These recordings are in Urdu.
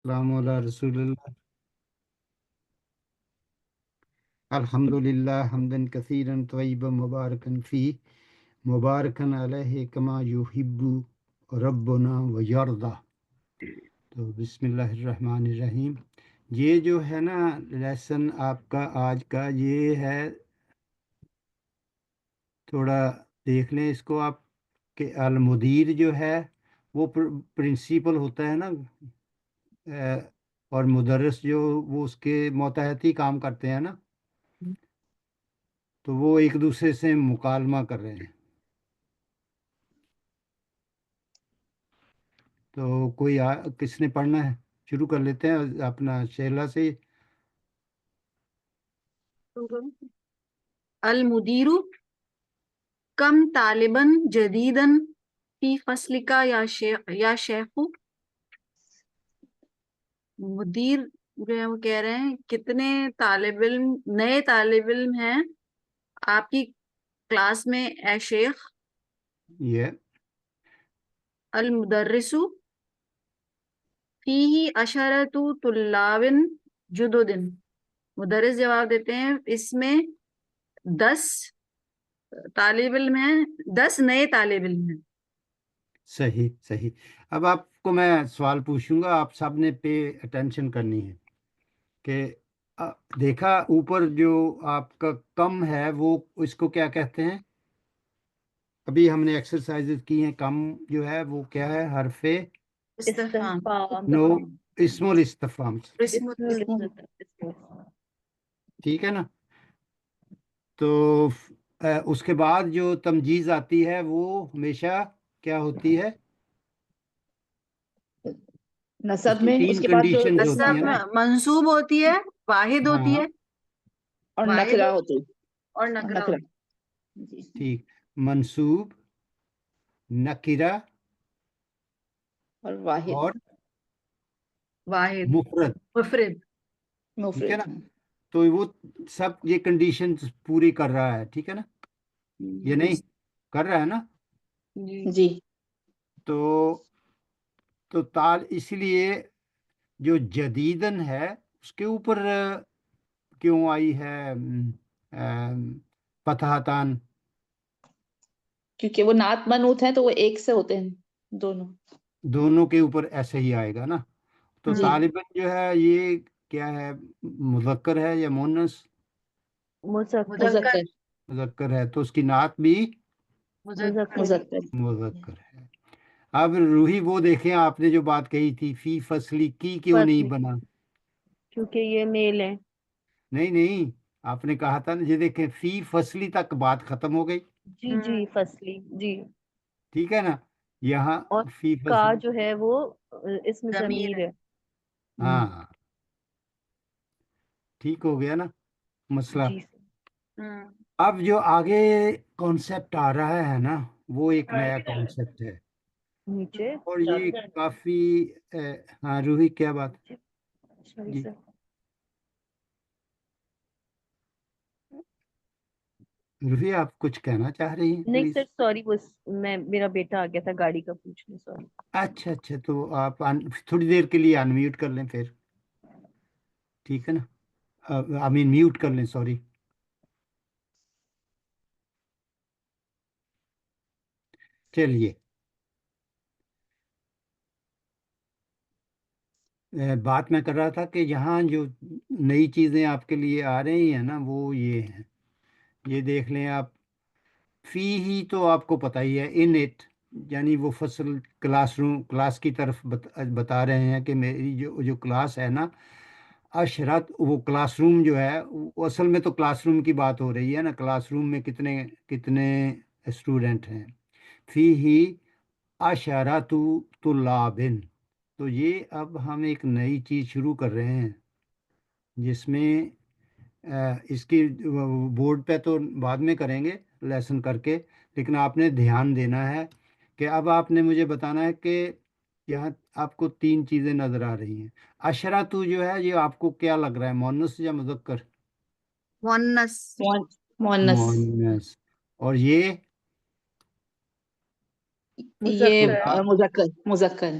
السلام علی رسول اللہ الحمدللہ حمدن کثیرا طیبا مبارکن فی مبارکن علیہ کما یحب ربنا ویرضا۔ تو بسم اللہ الرحمن الرحیم۔ یہ جو ہے نا لیسن آپ کا آج کا یہ ہے، تھوڑا دیکھ لیں اس کو آپ کہ المدیر جو ہے وہ پرنسپل ہوتا ہے نا، اور مدرس جو وہ اس کے ماتحت ہی کام کرتے ہیں نا، تو وہ ایک دوسرے سے مکالمہ کر رہے ہیں۔ تو کوئی کس نے پڑھنا ہے؟ شروع کر لیتے ہیں اپنا شیلا سے۔ المدیر کم طالباً جدیداً فی فصل کا یا شیخ۔ مدیر جو ہے وہ کہہ رہے ہیں کتنے طالب علم نئے طالب علم ہیں آپ کی کلاس میں اے شیخ۔ یہ المدرس فیہ عشرۃ طلاب جدد، مدرس جواب دیتے ہیں اس میں 10 طالب علم ہیں، 10 نئے طالب علم ہیں۔ صحیح صحیح۔ اب آپ کو میں سوال پوچھوں گا، آپ سب نے پے اٹینشن کرنی ہے کہ دیکھا اوپر جو آپ کا کم ہے وہ اس کو کیا کہتے ہیں؟ ابھی ہم نے ایکسرسائز کی ہیں، کم جو ہے وہ کیا ہے؟ حرف استفہام نو، اسم الاستفہام، ٹھیک ہے نا؟ تو اس کے بعد جو تمجیز آتی ہے وہ ہمیشہ کیا ہوتی ہے؟ اس نصب کی میں تین اس کے بعد جو کنڈیشنز ہوتی ہیں نا۔ منصوب ہوتی ہے، واحد ہوتی ہاں ہے اور واحد نکرہ ہوتی اور نکرہ نکرہ ہوتی ہے۔ ٹھیک، منصوب، نکرہ اور واحد اور واحد مفرد، مفرد۔ ٹھیک ہے نا؟ مفرد۔ تو وہ سب یہ کنڈیشنز پوری کر رہا ہے، ٹھیک ہے نا؟ یہ نہیں کر رہا ہے نا؟ جی تو اس لیے جو جدیدن ہے اس کے اوپر کیوں آئی ہے فتحتان؟ کیونکہ وہ نعت منعوت ہیں تو وہ ایک سے ہوتے ہیں دونوں۔ دونوں کے اوپر ایسے ہی آئے گا نا۔ تو جی طالباً جو ہے یہ کیا ہے، مذکر ہے یا مونس؟ مذکر مذکر ہے، تو اس کی نعت بھی مذکر۔ مذکر ہے۔ اب روحی وہ دیکھیں، آپ نے جو بات کہی تھی فی فصلی کی کیوں نہیں بنا؟ کیونکہ یہ میل ہے۔ نہیں، آپ نے کہا تھا نا، یہ دیکھیں فی فصلی تک بات ختم ہو گئی، جی جی فصلی جی، ٹھیک ہے نا؟ یہاں اور فی کا فصلی، جو ہے وہ اسم ضمیر ضمیر ہے۔ ہاں ٹھیک ہو گیا نا مسئلہ؟ جی اب جو آگے کانسیپٹ آ رہا ہے نا وہ ایک نیا کانسیپٹ ہے، نیچے اور یہ کافی ہاں روحی کیا بات؟ سوری جی سر، روحی آپ کچھ کہنا چاہ رہی ہیں نہیں پلیز؟ سر سوری، بس میرا بیٹا آ گیا تھا گاڑی کا پوچھنے، سوری۔ اچھا، تو آپ تھوڑی دیر کے لیے انمیوٹ کر لیں پھر، ٹھیک ہے نا؟ میوٹ کر لیں، سوری۔ چلیے، بات میں کر رہا تھا کہ یہاں جو نئی چیزیں آپ کے لیے آ رہی ہیں نا وہ یہ ہیں، یہ دیکھ لیں آپ، فی ہی تو آپ کو پتہ ہی ہے، ان اٹ یعنی وہ فصل، کلاس روم، کلاس کی طرف بتا رہے ہیں کہ میری جو کلاس ہے نا، اشرت، وہ کلاس روم جو ہے وہ اصل میں تو کلاس روم کی بات ہو رہی ہے نا، کلاس روم میں کتنے اسٹوڈنٹ ہیں۔ فی ہی اشرت طلابن، تو یہ اب ہم ایک نئی چیز شروع کر رہے ہیں جس میں اس کی بورڈ پہ تو بعد میں کریں گے لیسن کر کے، لیکن آپ نے دھیان دینا ہے کہ اب آپ نے مجھے بتانا ہے کہ یہاں آپ کو 3 چیزیں نظر آ رہی ہیں۔ اشراتو جو ہے یہ آپ کو کیا لگ رہا ہے، مونس یا مذکر؟ مونس مونس۔ مونس۔ اور یہ یہ مذکر مذکر ہے۔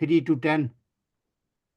3 to 10।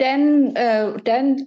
10 10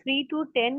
3 to 10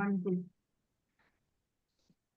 1 2।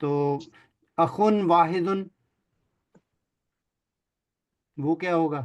تو اخن واحدن وہ کیا ہوگا؟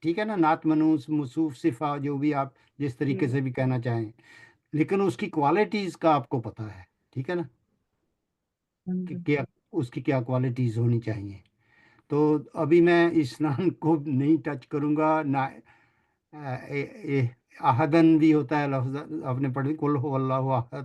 ٹھیک ہے نا، نعت منوس موصوف صفہ جو بھی آپ جس طریقے سے بھی کہنا چاہیں، لیکن اس کی کوالٹیز کا آپ کو پتا ہے، ٹھیک ہے نا، کہ کیا اس کی کیا کوالٹیز ہونی چاہیے. تو ابھی میں اس نام کو نہیں ٹچ کروں گا نہ. احدن بھی ہوتا ہے لفظ، آپ نے پڑھی قل هو اللہ احد،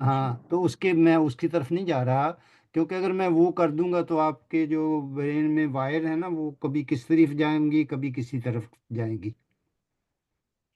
ہاں تو میں اس کی طرف نہیں جا رہا، کیونکہ اگر میں وہ کر دوں گا تو آپ کے جو برین میں وائر ہے نا وہ کبھی کس طرف جائیں گی کبھی کسی طرف جائیں گی.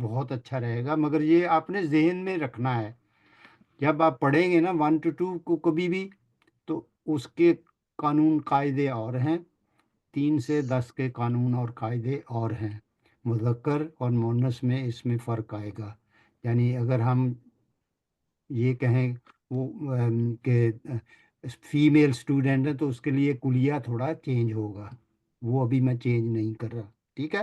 بہت اچھا رہے گا، مگر یہ آپ نے ذہن میں رکھنا ہے جب آپ پڑھیں گے نا 1 to 2 کو کبھی بھی، تو اس کے قانون قاعدے اور ہیں، 3 سے 10 کے قانون اور قاعدے اور ہیں. مذکر اور مؤنث میں اس میں فرق آئے گا. یعنی اگر ہم یہ کہیں وہ کہ فیمیل اسٹوڈنٹ ہے تو اس کے لیے کلیہ تھوڑا چینج ہوگا، وہ ابھی میں چینج نہیں کر رہا، ٹھیک ہے.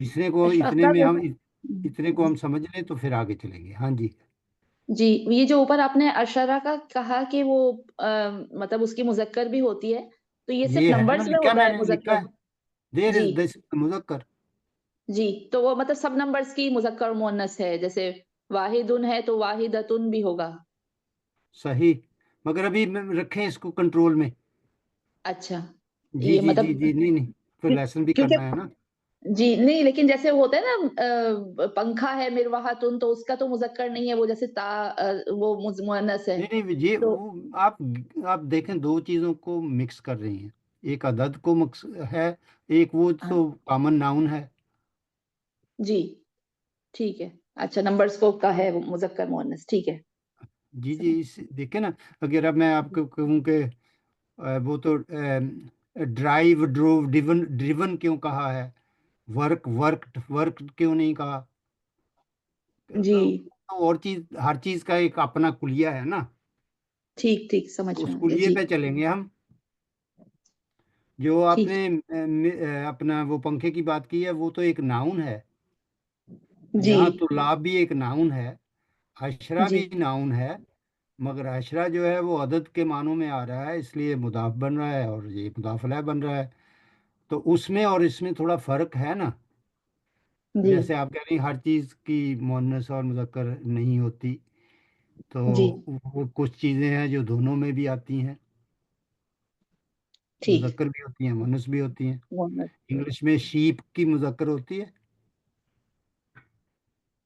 اشفاق اتنے میں ہم اتنے کو صاحب، ہم سمجھ لیں تو پھر آگے چلیں گے. ہاں جی. جی یہ جو اوپر آپ نے اشرا کا کہا کہ وہ مطلب اس کی مذکر بھی ہوتی ہے، تو یہ صرف یہ ہے نا نمبرز میں لکھا، ہوتا میں ہے نے لکھا مذکر؟ ہے دیر جی از دس مذکر. جی، تو وہ مطلب سب نمبرز کی مذکر اور مؤنث ہے، جیسے واحدن ہے تو واحدتن بھی ہوگا. صحیح، مگر ابھی رکھیں اس کو کنٹرول میں. اچھا جی یہ جی مطلب جی جی، نہیں نہیں، پھر لیسن بھی کرنا ہے کیونکہ نا. جی نہیں، لیکن جیسے وہ ہوتا ہے نا پنکھا ہے مرواحتن، تو اس کا تو مذکر نہیں ہے، وہ جیسے وہ مؤنث ہے. نہیں نہیں، یہ تو وہ آپ دیکھیں دو چیزوں کو مکس کر رہی ہیں، ایک عدد کو مکس ہے، ایک وہ تو کامن ناؤن ہے. جی ٹھیک ہے، اچھا نمبرز کو کا ہے وہ مذکر مؤنث، ٹھیک ہے. جی جی، دیکھیں نا، اگر اب میں آپ کو کہوں کہ وہ تو ڈرائیو ڈروو ڈریون کیوں کہا ہے، ورک کیوں نہیں کہا. جی اور چیز، ہر چیز کا ایک اپنا کلیہ ہے نا، ٹھیک ٹھیک سمجھ تو اس میں آ گیا. کلیے جی پہ چلیں گے ہم. جو آپ ٹھیک نے اپنا وہ پنکھے کی بات کی ہے وہ تو ایک ناؤن ہے. جی یہاں طلاب بھی ایک ناؤن ہے، عشرہ جی بھی ناؤن ہے، مگر عشرہ جو ہے وہ عدد کے معنوں میں آ رہا ہے، اس لیے مضاف بن رہا ہے اور یہ مضاف الیہ بن رہا ہے. تو اس میں اور اس میں تھوڑا فرق ہے نا. جی جیسے آپ کہہ رہی ہیں ہر چیز کی مؤنث اور مذکر نہیں ہوتی، تو جی وہ کچھ چیزیں ہیں جو دونوں میں بھی آتی ہیں، ٹھیک. مذکر بھی ہوتی ہیں مؤنث بھی ہوتی ہیں. مؤنث انگلش میں شیپ کی مذکر ہوتی ہے،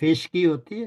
فش کی ہوتی ہے.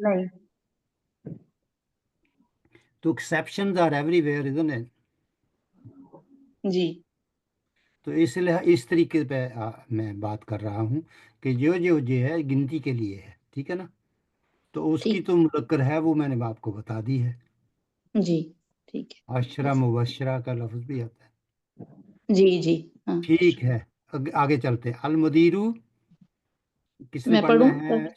نہیں. تو exceptions are everywhere isn't it. جی تو اس طریقے پہ میں بات کر رہا ہوں کہ جو ہے گنتی کے لیے ہے، ٹھیک ہے نا. تو اس کی ٹھیک. تو مذکر ہے، وہ میں نے آپ کو بتا دی ہے. جی ٹھیک ہے. عشرہ مبشرہ کا لفظ بھی آتا ہے. جی جی ہاں. ٹھیک ہے، آگے چلتے ہیں. المدیرو کس نے میں پڑھنا پڑھوں ہے؟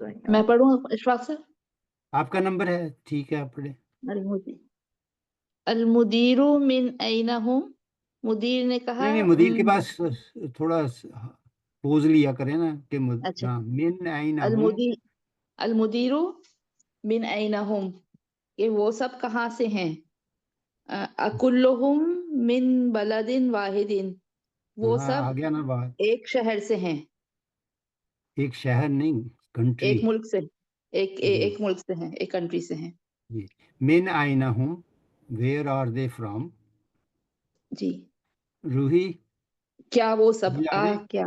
sorry میں پڑھوں اشفاق صاحب. آپ کا نمبر ہے، ٹھیک ہے، آپ پڑھیں. المدیر من این ہم، مدیر نے کہا نہیں نہیں، مدیر کے پاس تھوڑا پوز لیا کریں نا کہ اچھا ہاں، من این ہم. المدیر المدیر من این ہم، کہ وہ سب کہاں سے ہیں. اکلہم من بلد واحد، وہ ہاں سب آ گیا نا بات. ایک شہر سے ہیں. ایک شہر نہیں، کنٹری. ایک ملک سے، ایک جی ایک ملک سے ہیں، ایک کنٹری سے ہیں. جی. من این ہم، ویئر آر دے فرام. جی روحی کیا وہ سب جی آ رہی. کیا.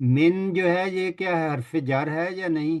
من جو ہے یہ کیا ہے، حرف جر ہے یا نہیں؟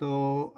تو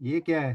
یہ کیا ہے؟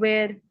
where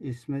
اس میں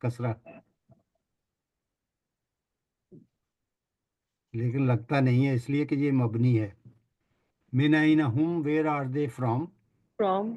کسرہ، لیکن لگتا نہیں ہے اس لیے کہ یہ مبنی ہے. من این ہم، where are they from. from من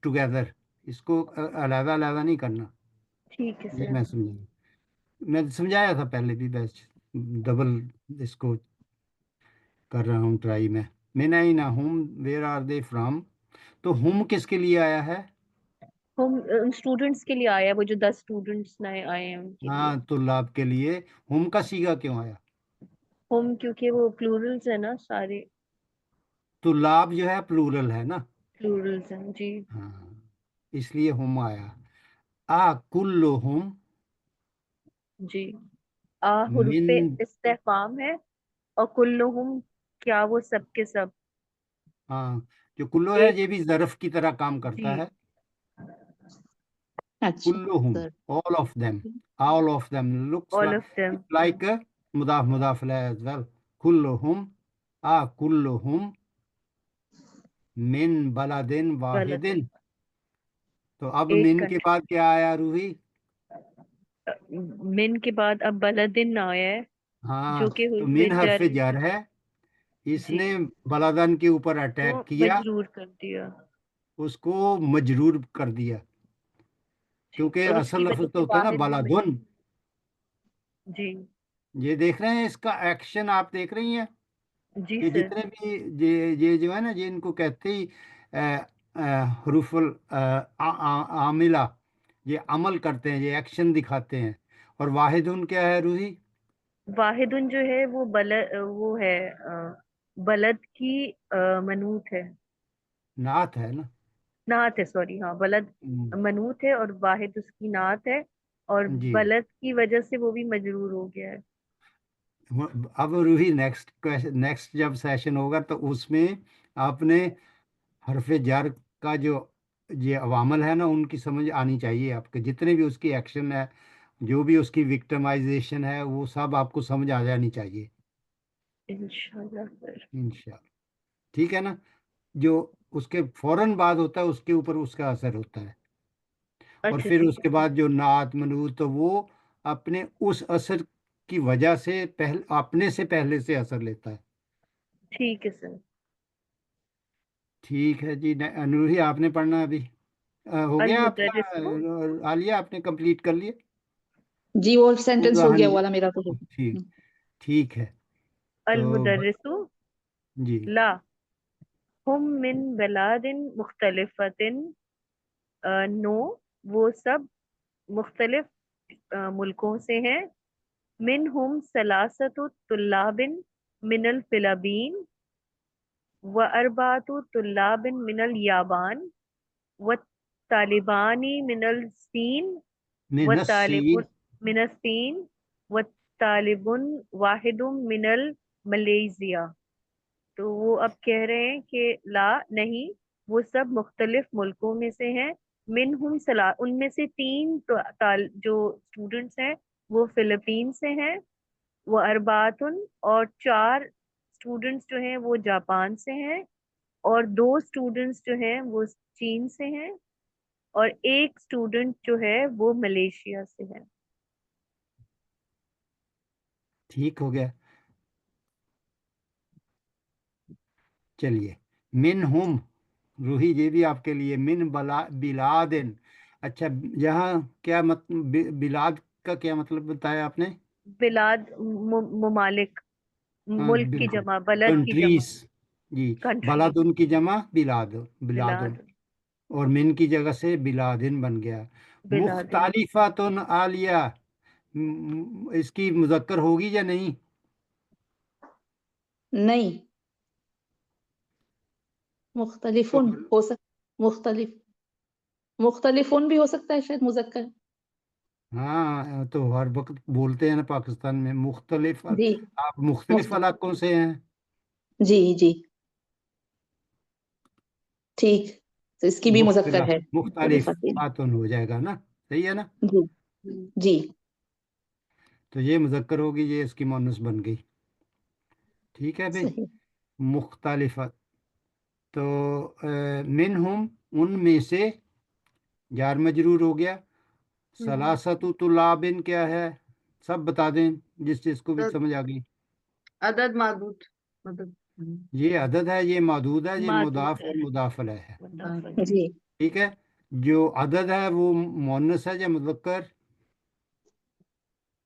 ٹوگیدر، اس کو علیحدہ علیحدہ نہیں کرنا. ٹھیک ہے یہ سر. میں سمجھایا تھا پہلے بھی، بس ڈبل اس کو کر رہا ہوں ٹرائی میں. من این ہم، ویئر آر دے فرام. تو ہم کس کے لیے آیا ہے؟ ہم اسٹوڈنٹس کے لیے آیا، وہ جو 10 اسٹوڈنٹس نئے آئے ہیں ان کے لیے. ہاں، طلاب کے لیے. ہم کا صیغہ کیوں آیا؟ ہم کیونکہ وہ پلورلز ہیں نا سارے. طلاب جو ہے پلورل ہے نا. پلورلز ہیں جی. ہاں، اس لیے ہم آیا. کلہم جی. حرف من. استفہام ہے، اور کلہم کیا وہ سب کے سب. ہاں، جو کلو ہے یہ ایک. بھی ظرف کی طرح کام کرتا جی. ہے. اچھا کلہم، سر. all of them. all of them looks all like of them. it's like a مضاف له as well. کلہم کلہم من بلد واحد. غلط. تو اب ایک من کے کنٹری. بعد کیا آیا روحی؟ من کے بعد اب بلدن آیا ہے، ہاں، جو کہ تو حرف من حرف جر جر ہے. اس جی نے بلدن کے اوپر کو اٹیک کیا، مجرور کر دیا. اس کو مجرور کر دیا، جی. کیونکہ اور اس اصل کی وجہ لفظ تو سے ہوتا ہے نا واحد بھی بلدن. جی. یہ دیکھ رہے ہیں اس کا ایکشن، آپ دیکھ رہی ہیں جی کہ سر. جتنے بھی یہ جو ہے نا، یہ ان کو کہتے ہی حروف عاملہ، یہ عمل کرتے ہیں، یہ ایکشن دکھاتے ہیں. اور واحد ان کیا ہے روحی؟ واحد جو ہے وہ وہ ہے بلد کی منوط ہے. نعت ہے نا. نعت ہے، سوری، ہاں بلد ہم، منوط ہے، اور واحد اس کی نعت ہے، اور جی. بلد کی وجہ سے وہ بھی مجرور ہو گیا ہے. اب روحی نیکسٹ جب سیشن ہوگا تو اس میں آپ نے حرف جر کا جو یہ عوامل ہے نا، ان کی سمجھ آنی چاہیے. آپ کے جتنے بھی اس کی ایکشن ہے، جو بھی اس کی وکٹمائزیشن ہے، وہ سب آپ کو سمجھ آ جانی چاہیے انشاءاللہ سر. انشاءاللہ. ٹھیک ہے نا. جو اس کے فوراً بعد ہوتا ہے، اس کے اوپر اس کا اثر ہوتا ہے. اور اچھا پھر ٹھیک اس ہے کے سر. بعد جو نعت منوط، تو وہ اپنے اس اثر کی وجہ سے اپنے سے پہلے سے اثر لیتا ہے. ٹھیک ہے سر. ٹھیک ہے جی. نوری آپ نے پڑھنا ابھی ہو گیا آپ کا؟ المدرس. عالیہ آپ نے کمپلیٹ کر لیے جی وہ سینٹینس پورا؟ ہو ہاں گیا جی. والا میرا تو. ٹھیک، ٹھیک ہے. تو المدرس جی. لا ہم من بلاد مختلفت. نو وہ سب مختلف ملکوں سے ہیں. منہم ثلاثت طلاب من الفلبین، واربعۃ طلاب من اليابان، والطالبان من الصین، من والطالب السین. من الصین، والطالب واحد من الملیزیا. تو وہ اب کہہ رہے ہیں کہ لا نہیں، وہ سب مختلف ملکوں میں سے ہیں. منہم ان میں سے 3 جو اسٹوڈنٹس ہیں وہ فلپین سے ہیں. وہ ارباتن، اور 4 اسٹوڈنٹس جو ہیں وہ جاپان سے ہیں، اور 2 اسٹوڈنٹس جو ہیں وہ چین سے ہیں، اور 1 اسٹوڈنٹ جو ہے وہ ملیشیا سے ہے. ٹھیک ہو گیا. چلیے. من ہم روحی، یہ بھی آپ کے لیے. من بلادن. اچھا، یہاں کیا بلاد کا کیا مطلب بتایا آپ نے؟ بلاد ممالک، ہاں ملک کی بالکل، جمع، بلد کی جمع، کنٹریز. جی. کنٹریز. بلادن کی جمع بلادن. بلاد. اور من کی جگہ سے بلادن بن گیا. بلادن. مختلفاتن عالیہ، اس کی مذکر ہوگی یا نہیں؟ نہیں، مختلفن اور ہو مختلفن بھی ہو سکتا ہے شاید مذکر. ہاں، تو ہر وقت بولتے ہیں نا پاکستان میں مختلف. جی آپ مختلف مختلف. علاقوں سے ہیں. جی جی ٹھیک. تو اس کی بھی مذکر ہے مختلف مختلفۃ. باتن ہو جائے گا نا. صحیح ہے نا. جی جی تو یہ مذکر ہوگی، یہ اس کی مؤنث بن گئی. ٹھیک ہے بھائی. صحیح. مختلف. تو منہم ان میں سے، جار مجرور ہو گیا. سلاست طلابن کیا ہے؟ سب بتا دیں جس کو بھی سمجھ آ گئی. عدد معدود، مطلب یہ عدد ہے، یہ معدود ہے، یہ معدود مضاف ہے. اور مضاف الیہ ہے. مضاف الیہ. جی ٹھیک ہے. جو عدد ہے وہ مؤنث ہے یا مذکر؟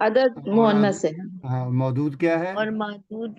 عدد اور مؤنث ہے. ہاں مودود کیا ہے؟ اور معدود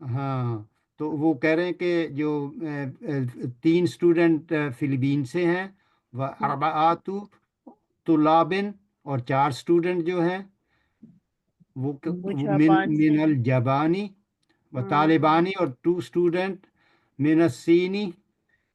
ہاں تو وہ کہہ رہے ہیں کہ جو 3 اسٹوڈنٹ فلپین سے ہیں، و اربعات طلابن، اور 4 اسٹوڈنٹ جو ہیں وہ وہ من جاپان سے من ہیں. الجبانی و ہاں، طالبانی، اور 2 اسٹوڈنٹ من الصینی،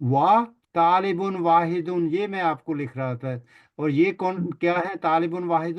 و طالب واحد، یہ میں آپ کو لکھ رہا تھا. اور یہ کون کیا ہے؟ طالب واحد،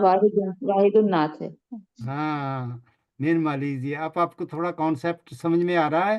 واحد واحد النعت ہے. ہاں من مالیزیا. اب آپ کو تھوڑا کانسیپٹ سمجھ میں آ رہا ہے؟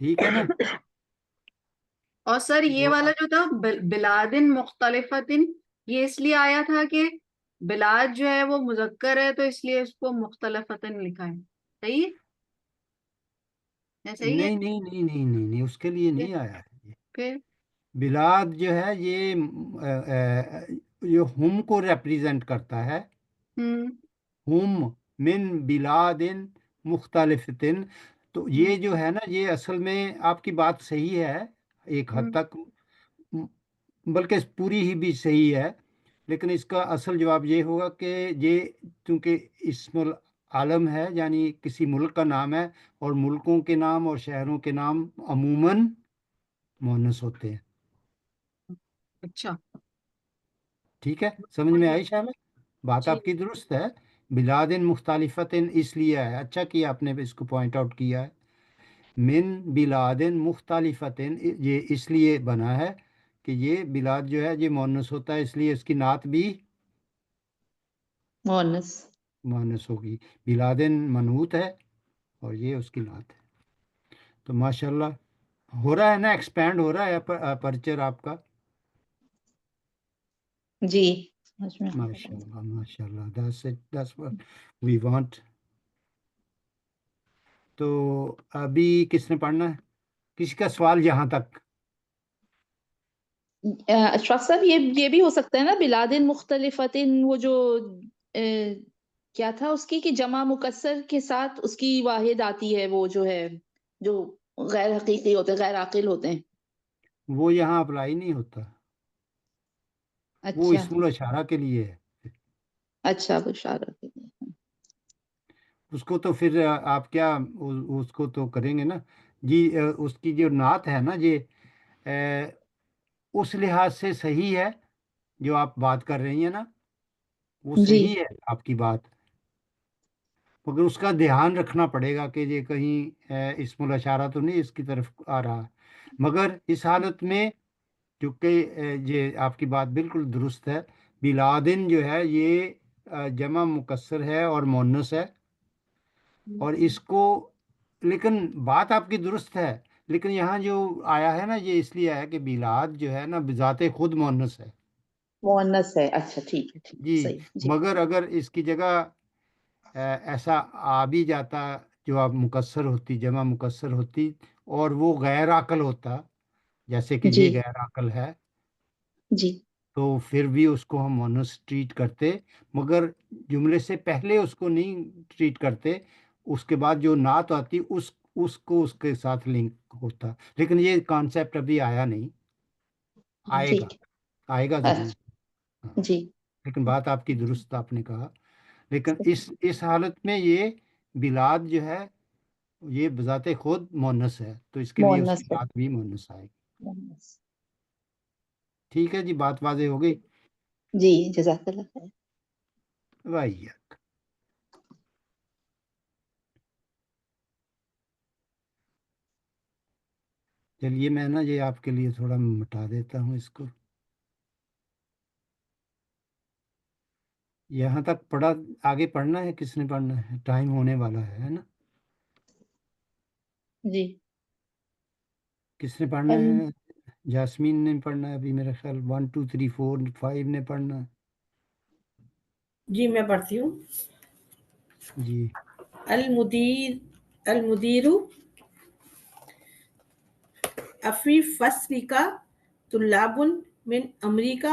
ٹھیک ہے نا؟ اور سر یہ تو والا جو تھا بلادن مختلفتن، یہ اس لیے آیا تھا کہ بلاد جو ہے وہ مذکر ہے تو اس لیے اس کو مختلفتن لکھا ہے. صحیح ہے؟ صحیح ہے. نہیں نہیں نہیں نہیں نہیں نہیں، اس کے لیے نہیں آیا ہے. پھر بلاد جو ہے یہ ہم کو ریپریزنٹ کرتا ہے. ہم ہم من بلاد مختلفتن. تو یہ جو ہے نا، یہ اصل میں آپ کی بات صحیح ہے ایک حد ہم تک، بلکہ پوری ہی بھی صحیح ہے. لیکن اس کا اصل جواب یہ ہوگا کہ یہ چونکہ اسم العالم ہے، یعنی کسی ملک کا نام ہے، اور ملکوں کے نام اور شہروں کے نام عموماً مؤنث ہوتے ہیں. اچھا. ٹھیک ہے، سمجھ میں آئی شامل؟ بات جی. آپ کی درست ہے. بلاد مختلفت اس لیے ہے، اچھا کیا آپ نے اس کو پوائنٹ آؤٹ کیا ہے. من بلاد مختلفت یہ اس لیے بنا ہے کہ یہ بلاد جو ہے یہ مؤنث ہوتا ہے، اس لیے اس کی نعت بھی مؤنث. مؤنث ہوگی. بلادن منوط ہے اور یہ اس کی نعت ہے. تو ماشاءاللہ ہو رہا ہے نا، ایکسپینڈ ہو رہا ہے پرچر آپ کا. جی سمجھ میں. ماشاءاللہ ماشاءاللہ، that's what we want. تو ابھی کس نے پڑھنا ہے؟ کسی کا سوال یہاں تک؟ اشرف صاحب یہ بھی ہو سکتا ہے نا بلادن مختلفتن، وہ جو کیا تھا اس کی کہ جمع مکسر کے ساتھ اس کی واحد آتی ہے، وہ جو ہے جو غیر حقیقی ہوتے ہیں، غیر عاقل ہوتے ہیں. وہ یہاں اپلائی نہیں ہوتا، وہ اچھا اسم الاشارہ کے لیے ہے. اچھا کچھ اشارہ. اس کو تو پھر آپ کیا اس کو تو کریں گے نا جی. اس کی جو نعت ہے نا یہ اس لحاظ سے صحیح ہے جو آپ بات کر رہی ہیں نا، وہ جی صحیح ہے آپ کی بات، مگر اس کا دھیان رکھنا پڑے گا کہ یہ کہیں اسم الاشارہ تو نہیں اس کی طرف آ رہا. مگر اس حالت میں چونکہ یہ آپ کی بات بالکل درست ہے، بلادن جو ہے یہ جمع مکسر ہے اور مؤنث ہے، اور اس کو، لیکن بات آپ کی درست ہے، لیکن یہاں جو آیا ہے نا یہ اس لیے آیا کہ بلاد جو ہے نا بذات خود مؤنث ہے. مؤنث ہے. اچھا ٹھیک ہے ٹھیک جی، صحیح. جی مگر اگر اس کی جگہ ایسا آ بھی جاتا جو آپ مکسر ہوتی، جمع مکسر ہوتی، اور وہ غیر عقل ہوتا، جیسے کہ جی یہ غیر عقل ہے، جی تو پھر بھی اس کو ہم مؤنث ٹریٹ کرتے، مگر جملے سے پہلے اس کو نہیں ٹریٹ کرتے. اس کے بعد جو نعت آتی اس کو اس کے ساتھ لنک ہوتا. لیکن یہ کانسیپٹ ابھی آیا نہیں، آئے گا، ٹھیک. آئے گا ضرور. ہاں، جی لیکن بات آپ کی درست آپ نے کہا. لیکن اس حالت میں یہ بلاد جو ہے یہ بذات خود مؤنث ہے، تو اس کے لیے اس کی مؤنث ہے. نعت بھی مؤنث آئے گی. مؤنث. ٹھیک ہے جی، بات واضح ہو گئی. جی جزاک اللہ خیر. وائیک چلیے میں نا یہ آپ کے لیے تھوڑا مٹا دیتا ہوں اس کو. یہاں تک پڑھا، آگے پڑھنا ہے کس نے پڑھنا ہے؟ ٹائم ہونے والا ہے نا. جی کس نے پڑھنا ہے؟ جاسمین نے پڑھنا ہے ابھی میرا خیال 1 2 3 4 5 نے پڑھنا ہے. جی میں پڑھتی ہوں. جی المدیر افی فصل کا طلاب من امریکہ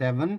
7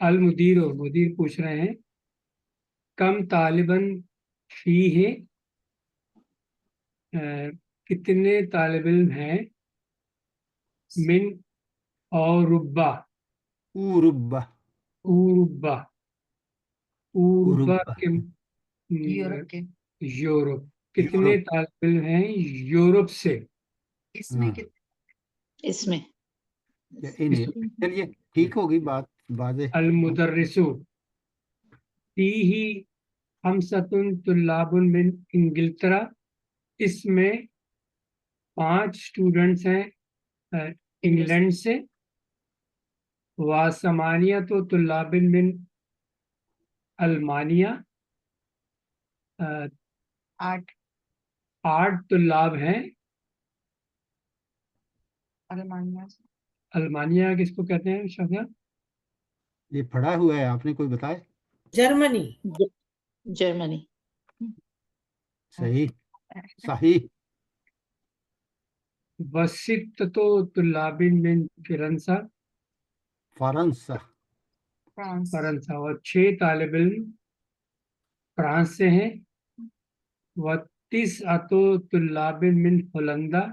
المدیر مدیر پوچھ رہے ہیں کم طالباً فی ہے کتنے طالب علم ہیں من اور ربا اوربا اوربا اوربا اوربا کے یورپ کے یورپ کتنے یورپ طالب علم ہیں یورپ سے اس میں ہاں اس میں یا انہیں چلیے ٹھیک ہوگی بات واضح المدرس فیہ خمسۃ طلاب من انگلترا اس میں 5 اسٹوڈنٹس ہیں انگلینڈ سے وثمانیۃ طلاب من المانیہ 8 8 طلاب ہیں المانیہ سے المانیہ کس کو کہتے ہیں شاہ یہ پڑھا ہوا ہے آپ نے کوئی بتایا جرمنی جرمنی صحیح صحیح وستۃ طلاب من فرنسا فرانسہ فرانس فرنسا اور 6 طالب علم فرانس سے ہیں وتسعۃ طلاب من ہولندا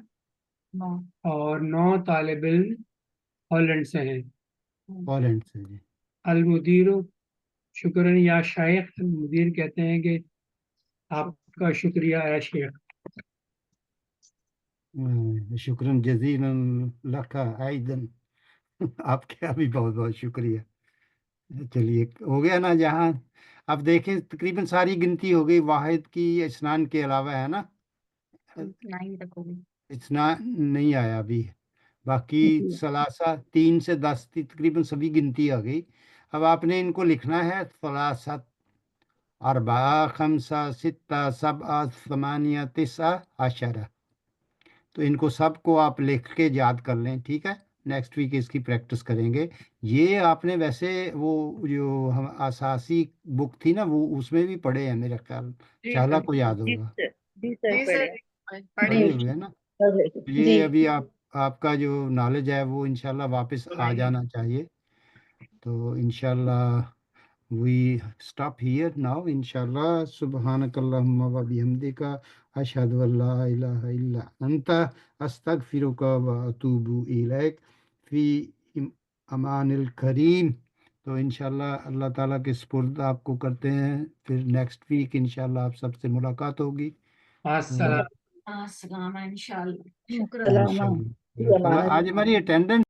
نو اور 9 طالب علم ہالینڈ سے ہیں ہالینڈ سے جی المدیر شکراً یا شیخ مدیر کہتے ہیں کہ آپ کا شکریہ اے شیخ شکراً جزیلا لک ایضا آپ کا بھی بہت بہت شکریہ چلیے ہو گیا نا جہاں اب دیکھیں تقریباً ساری گنتی ہو گئی واحد کی اسنان کے علاوہ ہے نا 9 تک ہوگی اتنا نہیں آیا ابھی باقی ثلاثہ 3 سے 10 تقریباً سبھی گنتی آ گئی اب آپ نے ان کو لکھنا ہے ثلاثت اربعہ خمسہ ستہ سبعہ ثمانیہ تسعہ عشرہ تو ان کو سب کو آپ لکھ کے یاد کر لیں ٹھیک ہے نیکسٹ ویک اس کی پریکٹس کریں گے یہ آپ نے ویسے وہ جو ہم اساسی بک تھی نا وہ اس میں بھی پڑھے ہیں میرا خیال چاہلا کو یاد جی ہوگا سر جی سر جی پڑھے سر پڑھے پڑھی ہوئے ہیں نا جی یہ ابھی آپ کا جو نالج ہے وہ انشاءاللہ واپس آ جانا چاہیے تو انشاءاللہ we stop here now inshallah subhanak allahumma wa bihamdika ashhadu an la ilaha illa anta astaghfiruka wa atubu ilaik fi amanil kareem تو انشاءاللہ اللہ تعالیٰ کے سپرد آپ کو کرتے ہیں پھر نیکسٹ ویک انشاءاللہ آپ سب سے ملاقات ہوگی السلام السلام انشاءاللہ شکریہ سلام انشاءاللہ آج ہماری اٹینڈنس